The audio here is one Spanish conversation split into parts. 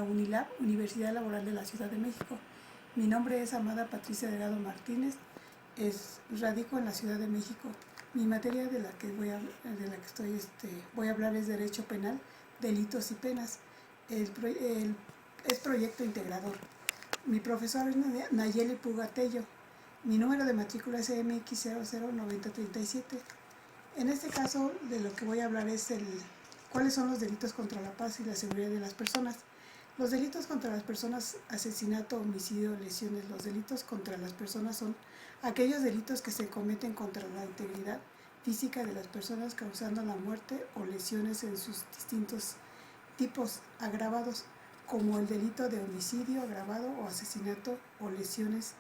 la UNILAB, Universidad Laboral de la Ciudad de México. Mi nombre es Amada Patricia Delgado Martínez, radico en la Ciudad de México. Mi materia de la que voy a hablar es Derecho Penal, Delitos y Penas. Es proyecto integrador. Mi profesor es Nayeli Pugatello. Mi número de matrícula es MX009037. En este caso, de lo que voy a hablar es cuáles son los delitos contra la paz y la seguridad de las personas. Los delitos contra las personas, asesinato, homicidio, lesiones. Los delitos contra las personas son aquellos delitos que se cometen contra la integridad física de las personas, causando la muerte o lesiones en sus distintos tipos agravados, como el delito de homicidio agravado o asesinato o lesiones,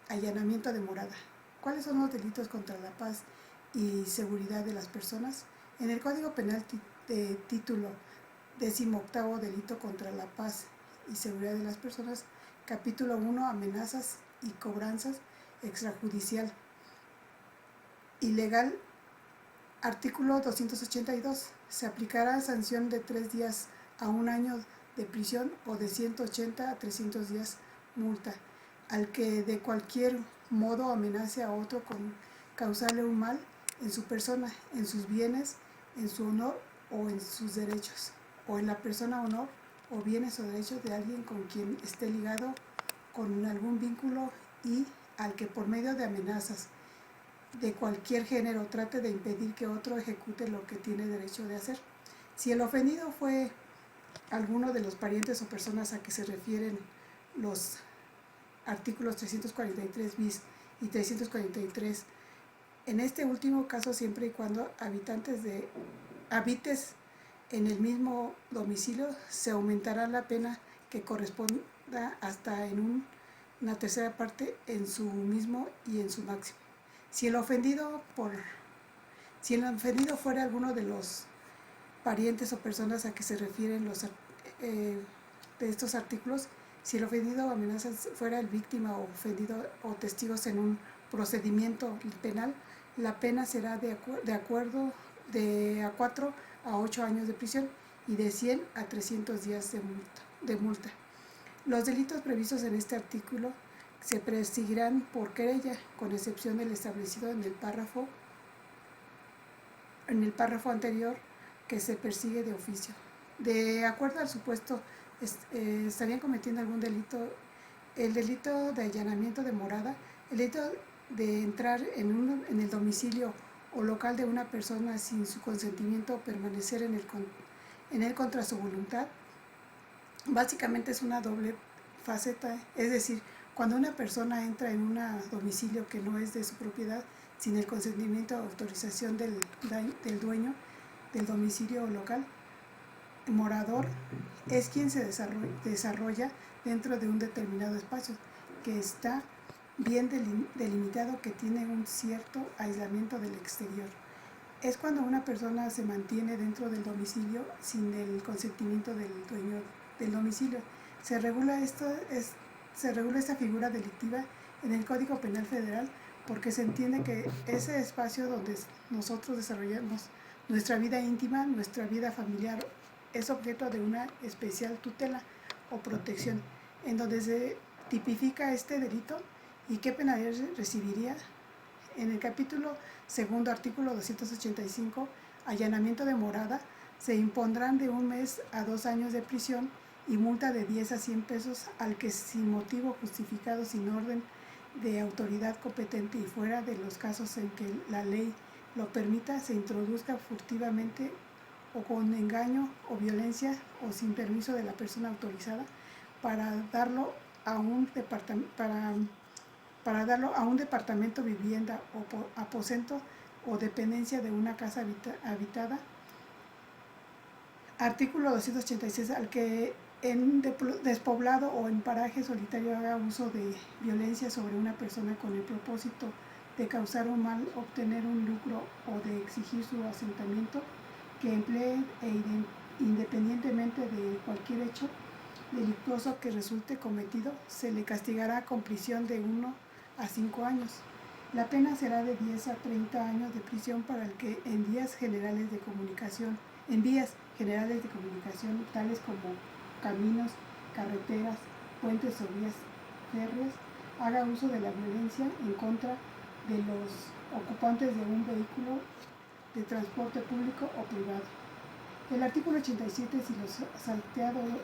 allanamiento de morada. ¿Cuáles son los delitos contra la paz y seguridad de las personas? En el Código Penal título 18, delito contra la paz y seguridad de las personas, capítulo 1, amenazas y cobranzas, extrajudicial, ilegal, artículo 282, se aplicará sanción de 3 días a 1 año de prisión o de 180 a 300 días multa al que de cualquier modo amenace a otro con causarle un mal en su persona, en sus bienes, en su honor o en sus derechos, o en la persona, honor o bienes o derechos de alguien con quien esté ligado con algún vínculo, y al que por medio de amenazas de cualquier género trate de impedir que otro ejecute lo que tiene derecho de hacer. Si el ofendido fue alguno de los parientes o personas a que se refieren los artículos 343 bis y 343, en este último caso, siempre y cuando habites en el mismo domicilio, se aumentará la pena que corresponda hasta en una tercera parte en su mismo y en su máximo. Si el ofendido fuera alguno de los parientes o personas a que se refieren de estos artículos, si el ofendido o amenaza fuera el víctima o ofendido o testigos en un procedimiento penal, la pena será de 4 a 8 años de prisión y de 100 a 300 días de multa. Los delitos previstos en este artículo se perseguirán por querella, con excepción del establecido en el párrafo anterior, que se persigue de oficio. De acuerdo al supuesto, estarían cometiendo algún delito. El delito de allanamiento de morada, el delito de entrar en el domicilio o local de una persona sin su consentimiento o permanecer en él contra su voluntad, básicamente es una doble faceta, es decir, cuando una persona entra en un domicilio que no es de su propiedad, sin el consentimiento o autorización del dueño del domicilio local, morador es quien se desarrolla dentro de un determinado espacio que está bien delimitado, que tiene un cierto aislamiento del exterior. Es cuando una persona se mantiene dentro del domicilio sin el consentimiento del dueño del domicilio. Se regula esta figura delictiva en el Código Penal Federal, porque se entiende que ese espacio donde nosotros desarrollamos nuestra vida íntima, nuestra vida familiar, es objeto de una especial tutela o protección, en donde se tipifica este delito y qué penalidad recibiría. En el capítulo 2, artículo 285, allanamiento de morada, se impondrán de 1 mes a 2 años de prisión y multa de 10 a 100 pesos al que, sin motivo justificado, sin orden de autoridad competente y fuera de los casos en que la ley lo permita, se introduzca furtivamente o con engaño o violencia o sin permiso de la persona autorizada para darlo a un departamento, vivienda o aposento o dependencia de una casa habitada. Artículo 286, al que en despoblado o en paraje solitario haga uso de violencia sobre una persona con el propósito de causar un mal, obtener un lucro o de exigir su asentamiento, que emplee independientemente de cualquier hecho delictuoso que resulte cometido, se le castigará con prisión de 1 a 5 años. La pena será de 10 a 30 años de prisión para el que en vías generales de comunicación, tales como caminos, carreteras, puentes o vías férreas, haga uso de la violencia en contra de los ocupantes de un vehículo de transporte público o privado. El artículo 87,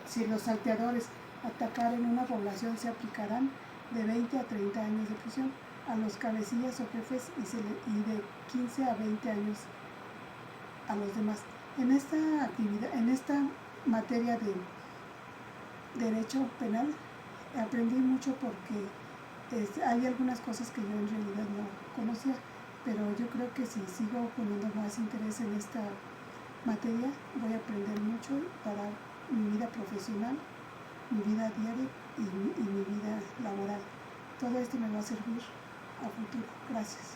si los salteadores atacaren una población, se aplicarán de 20 a 30 años de prisión a los cabecillas o jefes y de 15 a 20 años a los demás. En esta materia de derecho penal aprendí mucho porque hay algunas cosas que yo en realidad no conocía, pero yo creo que si sigo poniendo más interés en esta materia voy a aprender mucho para mi vida profesional, mi vida diaria y mi vida laboral. Todo esto me va a servir a futuro. Gracias.